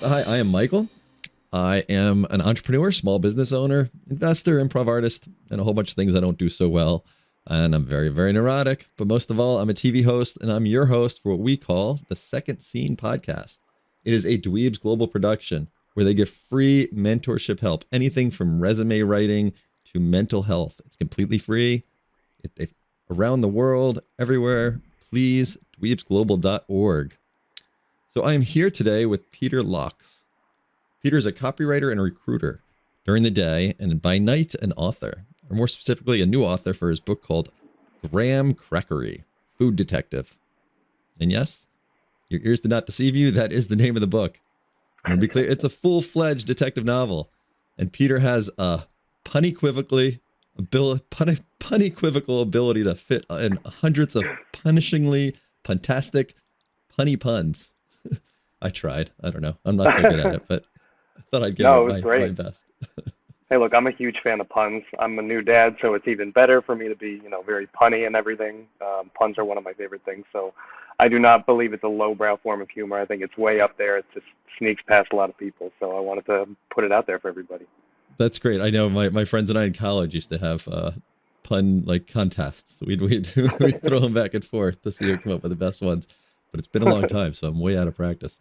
Hi, I am Michael. I am an entrepreneur, small business owner, investor, improv artist, and a whole bunch of things I don't do so well. And I'm very, very neurotic. But most of all, I'm a TV host, and I'm your host for what we call the Second Scene Podcast. It is a Dweebs global production where they give free mentorship help, anything from resume writing to mental health. It's completely free. Around the world, everywhere. Please, dweebsglobal.org. So I am here today with Peter Loucks. Peter is a copywriter and a recruiter during the day, and by night, an author, or more specifically, a new author for his book called Crackery, Food Detective. And yes, your ears did not deceive you. That is the name of the book. And to be clear, it's a full-fledged detective novel. And Peter has a punequivocal ability to fit in hundreds of punishingly fantastic punny puns. I tried. I don't know. I'm not so good at it, but I thought I'd give No, it it was my great. best. Hey, look, I'm a huge fan of puns. I'm a new dad, so it's even better for me to be, very punny and everything. Puns are one of my favorite things. So I do not believe it's a lowbrow form of humor. I think it's way up there. It just sneaks past a lot of people. So I wanted to put it out there for everybody. That's great. I know my friends and I in college used to have pun like contests. We'd throw them back and forth to see who come up with the best ones. But it's been a long time, so I'm way out of practice.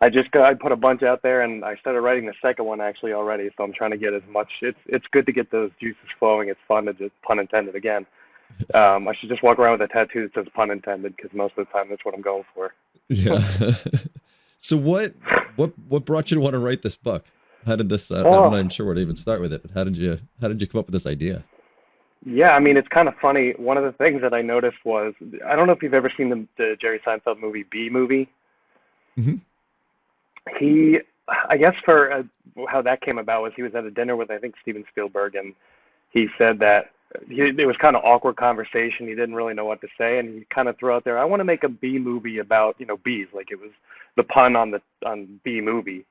I put a bunch out there, and I started writing the second one actually already. So I'm trying to get as much. It's good to get those juices flowing. It's fun to just pun intended again. I should just walk around with a tattoo that says pun intended because most of the time that's what I'm going for. Yeah. So what brought you to want to write this book? How did this? I'm not Oh, even sure where to even start with it. But how did you come up with this idea? yeah. I mean, it's kind of funny. One of the things that I noticed was I don't know if you've ever seen the Jerry Seinfeld movie B Movie. Hmm. He, I guess for how that came about was he was at a dinner with I think Steven Spielberg, and he said that it was kind of awkward conversation. He didn't really know what to say, and he kind of threw out there, "I want to make a B movie about bees." Like it was the pun on B movie,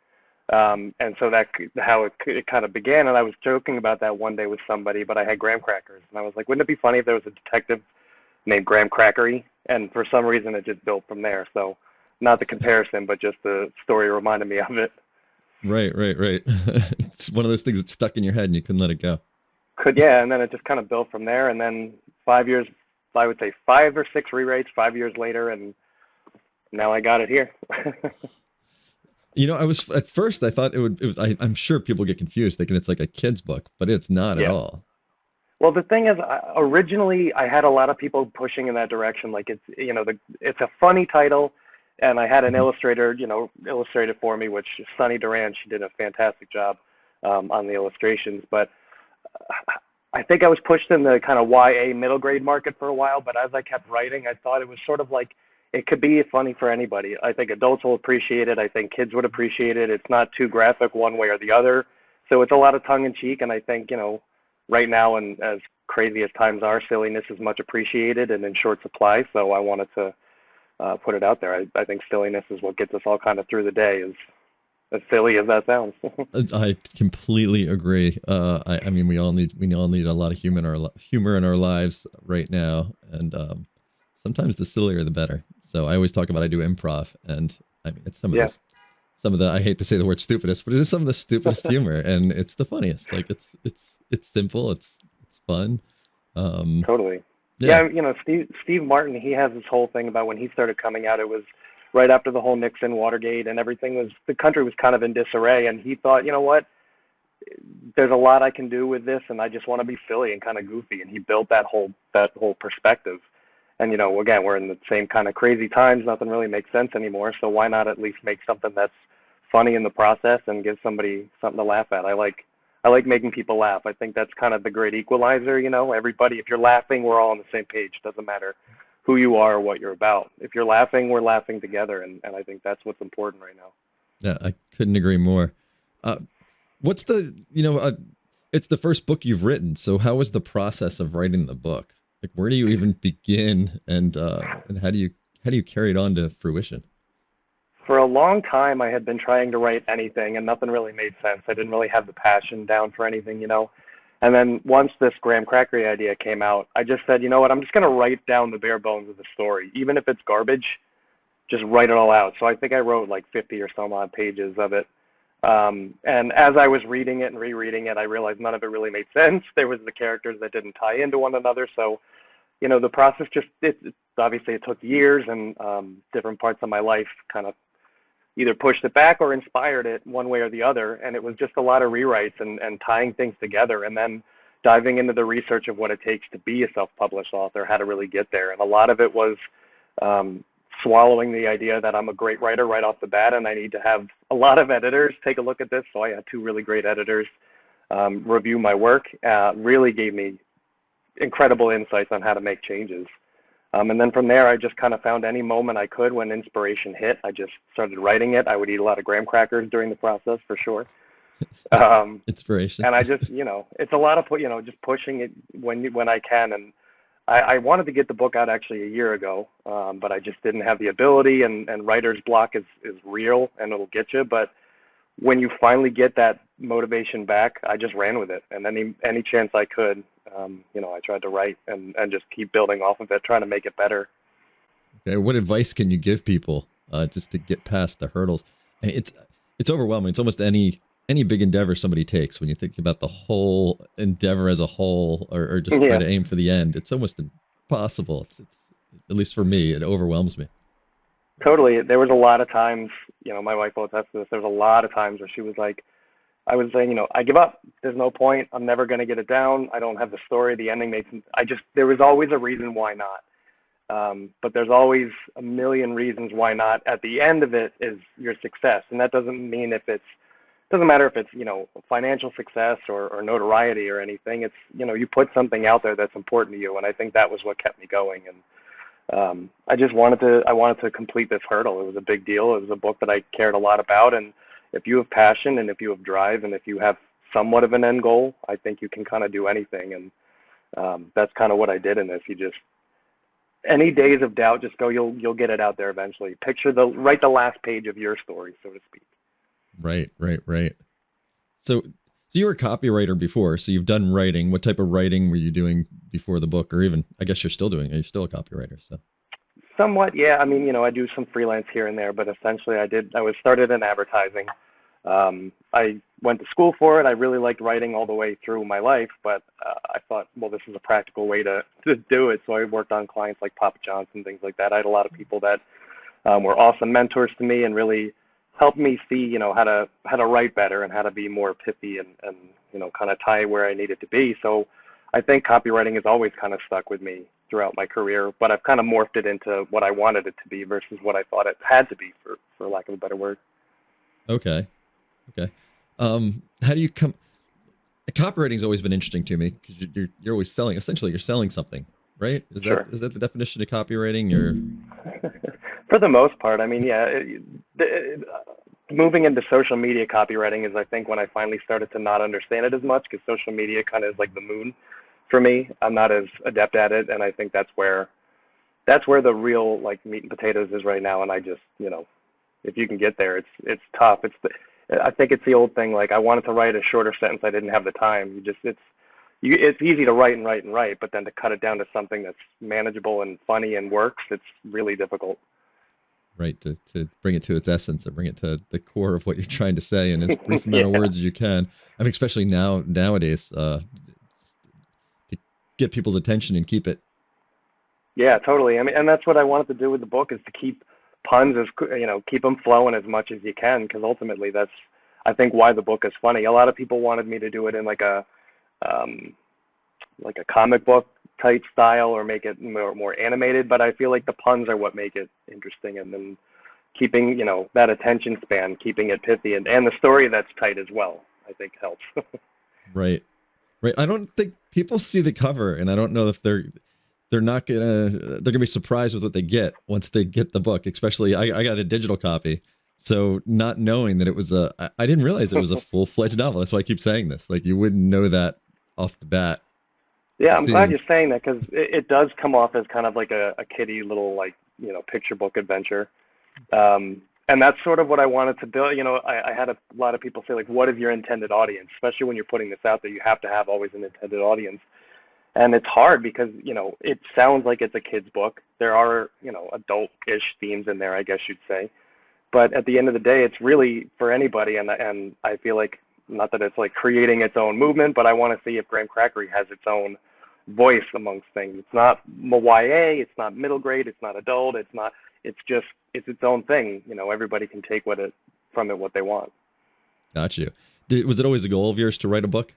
and so that how it kind of began. And I was joking about that one day with somebody, but I had graham crackers, and I was like, "Wouldn't it be funny if there was a detective named Graham Crackery?" And for some reason, it just built from there. So not the comparison, but just the story reminded me of it. Right. It's one of those things that stuck in your head and you couldn't let it go. Yeah, and then it just kind of built from there. And then 5 years, I would say 5 or 6 rewrites, 5 years later, and now I got it here. I was at first I thought I'm sure people get confused thinking it's like a kid's book, but it's not at Yeah. all. Well, the thing is, originally I had a lot of people pushing in that direction. Like it's a funny title, and I had an Mhm. illustrator, illustrate it for me, which is Sunny Duran. She did a fantastic job on the illustrations. But I think I was pushed in the kind of YA middle grade market for a while. But as I kept writing, I thought it was sort of like it could be funny for anybody. I think adults will appreciate it. I think kids would appreciate it. It's not too graphic one way or the other. So it's a lot of tongue in cheek, and I think right now, and as crazy as times are, silliness is much appreciated and in short supply. So I wanted to put it out there. I think silliness is what gets us all kind of through the day, as silly as that sounds. I completely agree. I mean, we all need a lot of humor in our lives right now, and sometimes the sillier the better. So I always talk about I do improv, and I mean it's Yeah, some of the I hate to say the word stupidest, but it is some of the stupidest humor, and it's the funniest. Like it's simple, it's fun. Um, totally. yeah. Yeah, Steve Martin, he has this whole thing about when he started coming out, it was right after the whole Nixon Watergate and everything the country was kind of in disarray, and he thought, you know what, there's a lot I can do with this, and I just want to be silly and kind of goofy, and he built that whole perspective. And again, we're in the same kind of crazy times. Nothing really makes sense anymore. So why not at least make something that's funny in the process and give somebody something to laugh at? I like making people laugh. I think that's kind of the great equalizer. Everybody, if you're laughing, we're all on the same page. Doesn't matter who you are or what you're about. If you're laughing, we're laughing together, and I think that's what's important right now. Yeah, I couldn't agree more. Uh, what's it's the first book you've written. So how was the process of writing the book? Like, where do you even begin, and how do you carry it on to fruition? For a long time, I had been trying to write anything, and nothing really made sense. I didn't really have the passion down for anything. And then once this Graham Crackery idea came out, I just said, you know what, I'm just going to write down the bare bones of the story, even if it's garbage. just write it all out. So I think I wrote like 50 or some odd pages of it. And as I was reading it and rereading it, I realized none of it really made sense. There was the characters that didn't tie into one another. So, the process obviously it took years, and different parts of my life kind of either pushed it back or inspired it one way or the other. And it was just a lot of rewrites and tying things together, and then diving into the research of what it takes to be a self-published author, how to really get there. And a lot of it was swallowing the idea that I'm a great writer right off the bat, and I need to have a lot of editors take a look at this. So I had 2 really great editors review my work. Really gave me incredible insights on how to make changes. And then from there, I just kind of found any moment I could when inspiration hit. I just started writing it. I would eat a lot of graham crackers during the process, for sure. Inspiration. And I just, it's a lot of, just pushing it when I can. And I wanted to get the book out actually a year ago, but I just didn't have the ability, and writer's block is real, and it'll get you. But when you finally get that motivation back, I just ran with it. And any chance I could, I tried to write and just keep building off of it, trying to make it better. Okay, what advice can you give people just to get past the hurdles? I mean, it's overwhelming. It's almost any big endeavor somebody takes. When you think about the whole endeavor as a whole, or just try to aim for the end, it's almost impossible. It's at least for me, it overwhelms me. Totally. There was a lot of times, my wife will attest to this. There was a lot of times where she was like, I was saying, I give up. There's no point. I'm never going to get it down. I don't have the story. The ending makes. There was always a reason why not. But there's always a million reasons why not. At the end of it is your success, and that doesn't mean doesn't matter if it's financial success or notoriety or anything. It's you put something out there that's important to you, and I think that was what kept me going. And I wanted to complete this hurdle. It was a big deal. It was a book that I cared a lot about, and if you have passion and if you have drive and if you have somewhat of an end goal, I think you can kind of do anything. And that's kind of what I did in this. Any days of doubt, just go. You'll get it out there eventually. Write the last page of your story, so to speak. Right. So you were a copywriter before, so you've done writing. What type of writing were you doing before the book, or even, I guess you're still a copywriter, so. Somewhat, yeah. I mean, I do some freelance here and there, but essentially I was started in advertising. I went to school for it. I really liked writing all the way through my life, but I thought, well, this is a practical way to do it. So I worked on clients like Papa John's and things like that. I had a lot of people that were awesome mentors to me and really helped me see, how to write better and how to be more pithy and kind of tie where I needed to be. So I think copywriting has always kind of stuck with me throughout my career, but I've kind of morphed it into what I wanted it to be versus what I thought it had to be, for lack of a better word. Okay. How do you come? Copywriting has always been interesting to me because you're always selling. Essentially, you're selling something, right? Is that the definition of copywriting? Or for the most part, I mean, yeah. Moving into social media copywriting is, I think, when I finally started to not understand it as much, because social media kind of is like the moon for me. I'm not as adept at it, and I think that's where the real meat and potatoes is right now. And I just, if you can get there, it's tough. I think it's the old thing, I wanted to write a shorter sentence, I didn't have the time. It's easy to write, but then to cut it down to something that's manageable and funny and works, it's really difficult. Right, to bring it to its essence, or bring it to the core of what you're trying to say in as brief amount of words as you can. I mean, especially nowadays, to get people's attention and keep it. Yeah, totally. I mean, and that's what I wanted to do with the book, is to keep puns keep them flowing as much as you can, because ultimately that's, I think, why the book is funny. A lot of people wanted me to do it in like a comic book type style, or make it more animated, but I feel like the puns are what make it interesting, and then keeping that attention span, keeping it pithy, and the story that's tight as well, I think helps. Right. I don't think people see the cover, and I don't know if they're gonna be surprised with what they get once they get the book. Especially, I got a digital copy, so not knowing that it was I didn't realize it was a full-fledged novel. That's why I keep saying this. You wouldn't know that off the bat. Yeah, I'm glad you're saying that, because it does come off as kind of like a kiddie little picture book adventure, and that's sort of what I wanted to build. I had a lot of people say, what is your intended audience? Especially when you're putting this out there, you have to have always an intended audience. And it's hard because, it sounds like it's a kid's book. There are, adult-ish themes in there, I guess you'd say. But at the end of the day, it's really for anybody. And I feel like, not that it's like creating its own movement, but I want to see if Graham Crackery has its own voice amongst things. It's not YA, it's not middle grade, it's not adult, it's its own thing. Everybody can take from it what they want. Got you. Was it always a goal of yours to write a book?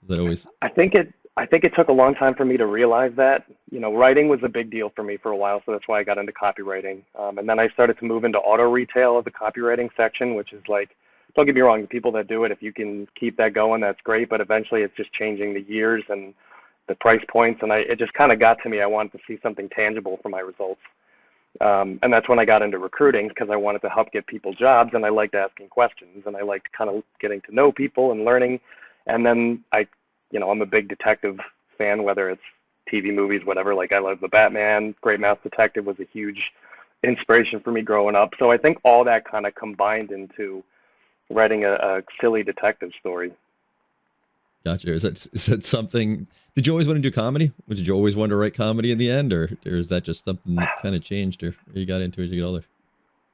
Was that always? I think it took a long time for me to realize that. Writing was a big deal for me for a while, so that's why I got into copywriting. And then I started to move into auto retail of the copywriting section, which is like, don't get me wrong, the people that do it, if you can keep that going, that's great. But eventually it's just changing the years and the price points. And it just kind of got to me. I wanted to see something tangible for my results. And that's when I got into recruiting, because I wanted to help get people jobs, and I liked asking questions, and I liked kind of getting to know people and learning. And then I'm a big detective fan, whether it's TV, movies, whatever. Like, I love the Batman. Great Mouse Detective was a huge inspiration for me growing up. So I think all that kind of combined into writing a silly detective story. Gotcha. Is that something? Did you always want to do comedy? Did you always want to write comedy in the end, or is that just something that kind of changed, or you got into it as you get older?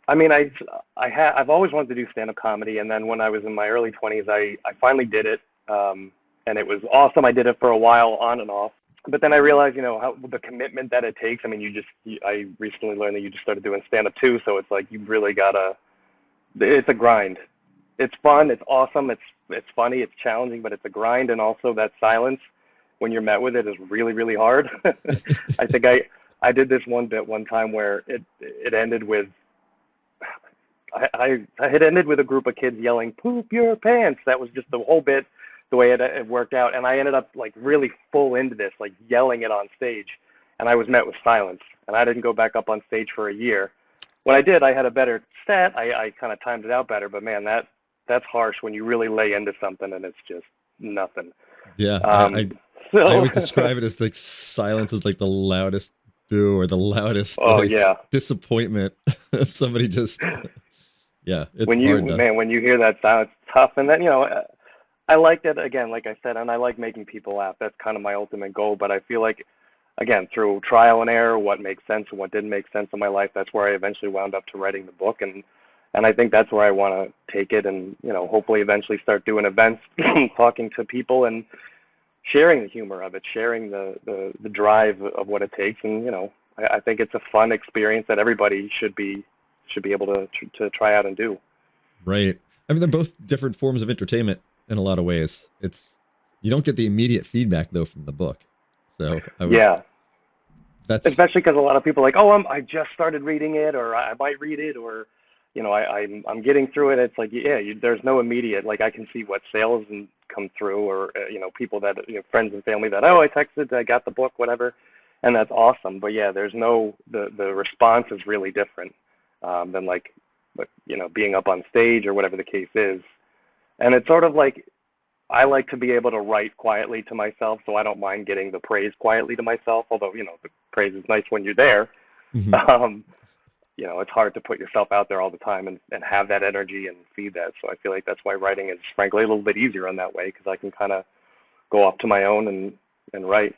I mean, I've always wanted to do stand-up comedy, and then when I was in my early 20s, I finally did it, and it was awesome. I did it for a while, on and off, but then I realized, how the commitment that it takes. I mean, I recently learned that you just started doing stand-up too, so it's like you've really gotta. It's a grind. It's fun. It's awesome. It's funny. It's challenging, but it's a grind, and also that silence when you're met with it is really, really hard. I think I did this one bit one time where it ended with. I had ended with a group of kids yelling, "Poop your pants." That was just the whole bit, the way it worked out. And I ended up like really full into this, like yelling it on stage. And I was met with silence. And I didn't go back up on stage for a year. When I did, I had a better set. I kind of timed it out better. But man, that's harsh when you really lay into something and it's just nothing. Yeah. I always describe it as like silence is like the loudest boo or the loudest disappointment of somebody just. Yeah, it's when you hear that sound, it's tough. And then, I like that, again, like I said, and I like making people laugh. That's kind of my ultimate goal. But I feel like, again, through trial and error, what makes sense and what didn't make sense in my life, that's where I eventually wound up to writing the book. And I think that's where I want to take it and, hopefully eventually start doing events, talking to people and sharing the humor of it, sharing the drive of what it takes. And, I think it's a fun experience that everybody should be able to try out and do. Right. I mean, they're both different forms of entertainment in a lot of ways. You don't get the immediate feedback though from the book. So that's especially because a lot of people are like, oh, I just started reading it, or I might read it, or I'm getting through it. It's like, there's no immediate, like I can see what sales and come through, or people that friends and family that, oh, I texted, I got the book, whatever, and that's awesome. But there's no the response is really different. Than like, being up on stage or whatever the case is. And it's sort of like, I like to be able to write quietly to myself, so I don't mind getting the praise quietly to myself, although, the praise is nice when you're there. Mm-hmm. It's hard to put yourself out there all the time and have that energy and feed that. So I feel like that's why writing is, frankly, a little bit easier in that way, because I can kind of go off to my own and write.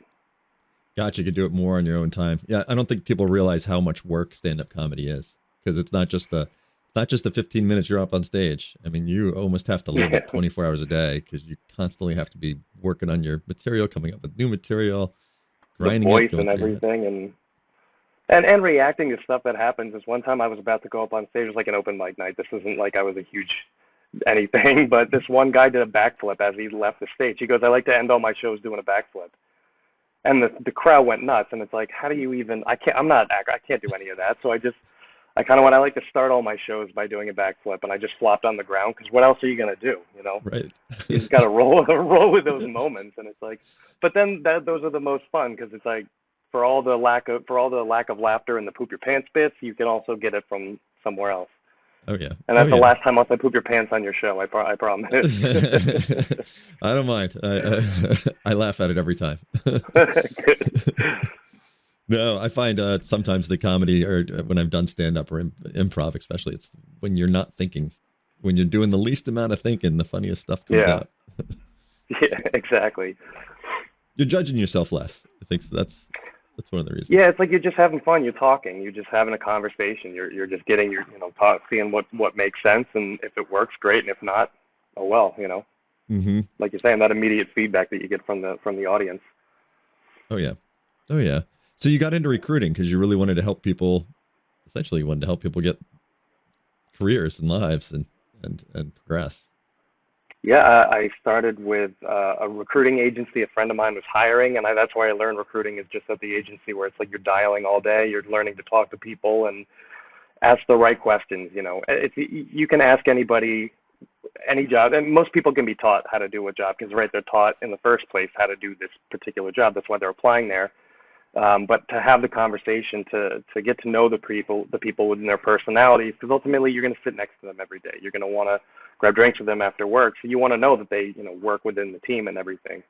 Gotcha. You could do it more on your own time. Yeah, I don't think people realize how much work stand-up comedy is. Because it's not just the 15 minutes you're up on stage. I mean, you almost have to live it 24 hours a day, because you constantly have to be working on your material, coming up with new material, grinding the voice and everything, and reacting to stuff that happens. This one time I was about to go up on stage. It was like an open mic night. This isn't like I was a huge anything, but this one guy did a backflip as he left the stage. He goes, "I like to end all my shows doing a backflip." And the crowd went nuts. And it's like, how do you even? I can't do any of that. So I like to start all my shows by doing a backflip, and I just flopped on the ground, because what else are you going to do, Right. You just got to roll with those moments, and it's like, but then those are the most fun, because it's like, for all the lack of laughter and the poop your pants bits, you can also get it from somewhere else. Oh yeah. And that's the last time I'll say poop your pants on your show. I promise. I don't mind. I laugh at it every time. No, I find sometimes the comedy, or when I've done stand-up or improv especially, it's when you're not thinking. When you're doing the least amount of thinking, the funniest stuff comes out. Yeah, exactly. you're judging yourself less. I think so. That's one of the reasons. Yeah, it's like you're just having fun. You're talking. You're just having a conversation. You're just getting your seeing what makes sense, and if it works, great, and if not, oh well, Mm-hmm. like you're saying, that immediate feedback that you get from the audience. Oh yeah. Oh yeah. So you got into recruiting because you really wanted to help people. Essentially, you wanted to help people get careers and lives and progress. Yeah, I started with a recruiting agency. A friend of mine was hiring, and that's where I learned recruiting is just at the agency, where it's like you're dialing all day. You're learning to talk to people and ask the right questions. You can ask anybody any job, and most people can be taught how to do a job because, right, they're taught in the first place how to do this particular job. That's why they're applying there. But to have the conversation, to get to know the people within their personalities, because ultimately you're going to sit next to them every day. You're going to want to grab drinks with them after work, so you want to know that they work within the team and everything.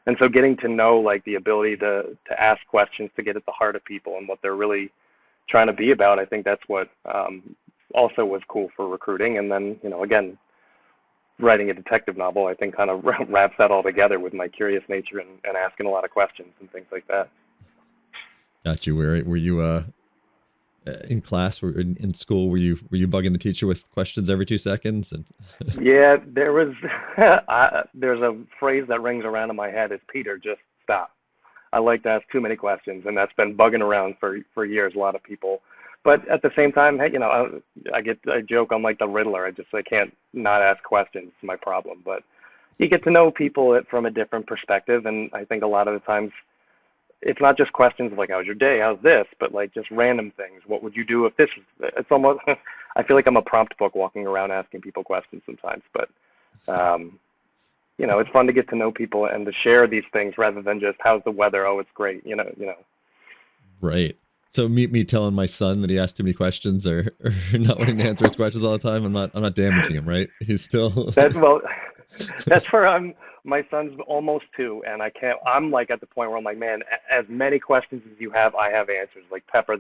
And so getting to know like the ability to ask questions, to get at the heart of people and what they're really trying to be about, I think that's what also was cool for recruiting. And then again, writing a detective novel, I think kind of wraps that all together with my curious nature and asking a lot of questions and things like that. Got you. Were you in class or in school? Were you bugging the teacher with questions every 2 seconds? And Yeah, there was there's a phrase that rings around in my head is, Peter, just stop. I like to ask too many questions, and that's been bugging around for years, a lot of people. But at the same time, hey, I joke I'm like the Riddler. I can't not ask questions. It's my problem. But you get to know people from a different perspective, and I think a lot of the times it's not just questions like, how's your day, how's this, but like just random things. What would you do if this? It's almost, I feel like I'm a prompt book walking around asking people questions sometimes. But, it's fun to get to know people and to share these things rather than just, how's the weather? Oh, it's great. Right. So me telling my son that he asked too many questions or not wanting to answer his questions all the time, I'm not damaging him, right? He's still that's where my son's almost 2, and I'm like at the point where I'm like, man, as many questions as you have, I have answers. Like pepper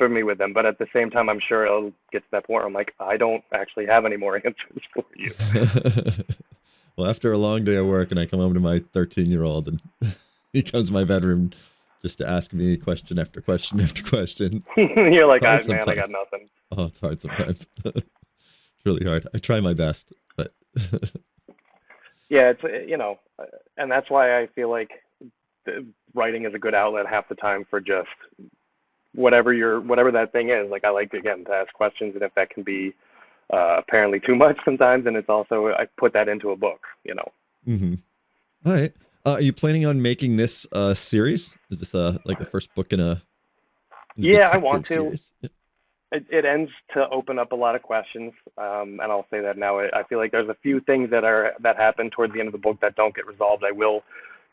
me with them. But at the same time, I'm sure it'll get to that point where I'm like, I don't actually have any more answers for you. Well, after a long day of work and I come home to my 13-year-old and he comes to my bedroom just to ask me question after question after question. You're like, man, I got nothing. Oh, it's hard sometimes. It's really hard. I try my best, but yeah, it's and that's why I feel like writing is a good outlet half the time for just whatever that thing is. Like I like again to ask questions, and if that can be apparently too much sometimes, and it's also I put that into a book. Mm-hmm. All right. Are you planning on making this series? Is this like the first book in a yeah, I want to. Series? It ends to open up a lot of questions, and I'll say that now. I feel like there's a few things that happen towards the end of the book that don't get resolved. I will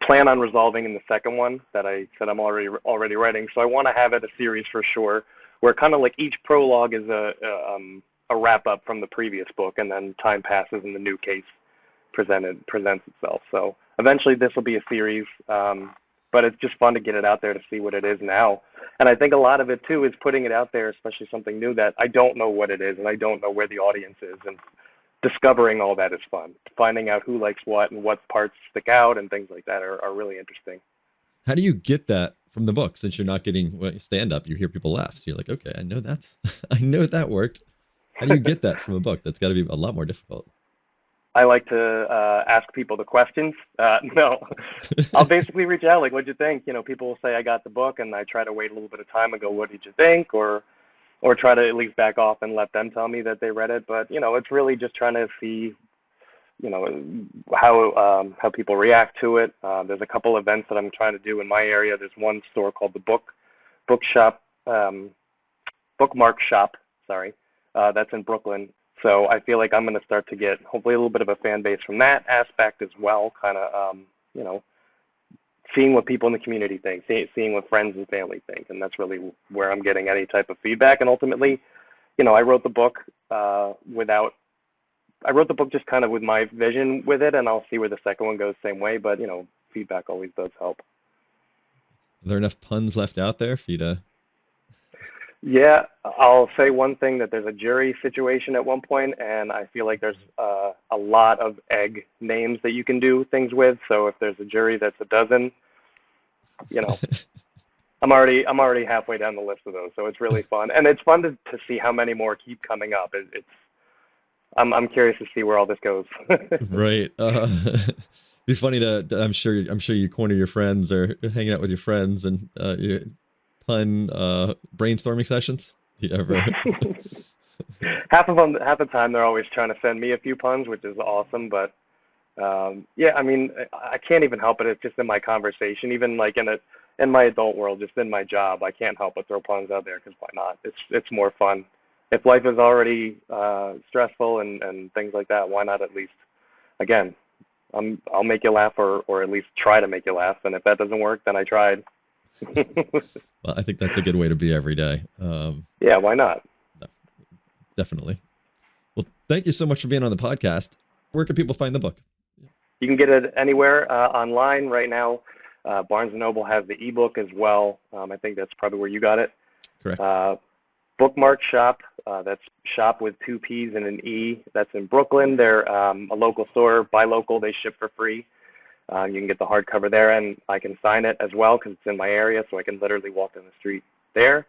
plan on resolving in the second one that I said I'm already writing. So I want to have it a series for sure, where kind of like each prologue is a wrap up from the previous book, and then time passes and the new case presents itself. So eventually this will be a series, but it's just fun to get it out there to see what it is now. And I think a lot of it too is putting it out there, especially something new that I don't know what it is and I don't know where the audience is, and discovering all that is fun. Finding out who likes what and what parts stick out and things like that are really interesting. How do you get that from the book? Since you're not getting stand up, you hear people laugh. So you're like, okay, I know that worked. How do you get that from a book? That's got to be a lot more difficult. I like to ask people the questions. No, I'll basically reach out, like, what'd you think? People will say I got the book, and I try to wait a little bit of time and go, what did you think? Or try to at least back off and let them tell me that they read it. But, it's really just trying to see, how people react to it. There's a couple events that I'm trying to do in my area. There's one store called the Bookmark Shop, that's in Brooklyn. So I feel like I'm going to start to get hopefully a little bit of a fan base from that aspect as well, kind of, seeing what people in the community think, seeing what friends and family think. And that's really where I'm getting any type of feedback. And ultimately, I wrote the book just kind of with my vision with it, and I'll see where the second one goes the same way. But, feedback always does help. Are there enough puns left out there for you to? Yeah, I'll say one thing, that there's a jury situation at one point, and I feel like there's a lot of egg names that you can do things with. So if there's a jury that's a dozen, you know, I'm already halfway down the list of those. So it's really fun, and it's fun to see how many more keep coming up. I'm curious to see where all this goes. Right. Be funny I'm sure you corner your friends or hanging out with your friends and you pun brainstorming sessions. Do you ever? Half the time, they're always trying to send me a few puns, which is awesome. But yeah, I mean, I can't even help it. It's just in my conversation, even like in my adult world, just in my job, I can't help but throw puns out there because why not? It's more fun. If life is already stressful and things like that, why not at least, again, I'll make you laugh or at least try to make you laugh. And if that doesn't work, then I tried. Well, I think that's a good way to be every day. Yeah, why not? Definitely. Well, thank you so much for being on the podcast. Where can people find the book? You can get it anywhere online right now. Barnes & Noble has the ebook as well. I think that's probably where you got it. Correct. Bookmark Shop, that's shop with 2 P's and an E. That's in Brooklyn. They're a local store. Buy local. They ship for free. You can get the hardcover there, and I can sign it as well because it's in my area, so I can literally walk down the street there.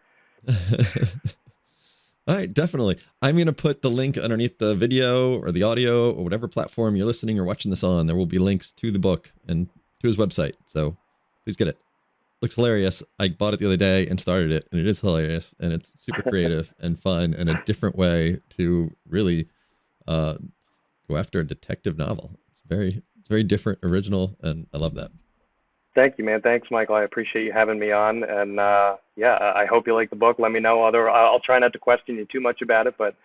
All right, definitely. I'm going to put the link underneath the video or the audio or whatever platform you're listening or watching this on. There will be links to the book and to his website. So please get it. Looks hilarious. I bought it the other day and started it, and it is hilarious, and it's super creative and fun and a different way to really go after a detective novel. It's very different, original, and I love that. Thank you, man. Thanks, Michael. I appreciate you having me on. And yeah, I hope you like the book. Let me know. I'll try not to question you too much about it, but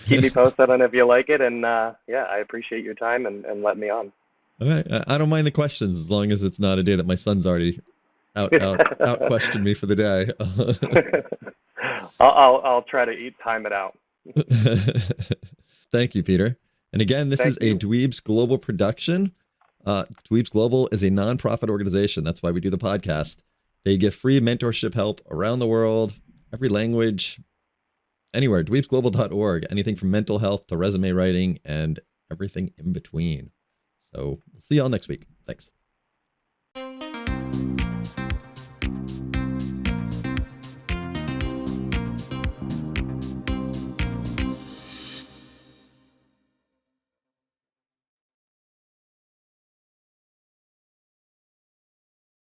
keep me posted on if you like it. And yeah, I appreciate your time and letting me on. All right. I don't mind the questions as long as it's not a day that my son's already out questioned me for the day. I'll try to time it out. Thank you, Peter. And again, this is a Dweebs Global production. Dweebs Global is a nonprofit organization. That's why we do the podcast. They give free mentorship help around the world, every language, anywhere. dweebsglobal.org. Anything from mental health to resume writing and everything in between. So we'll see y'all next week. Thanks.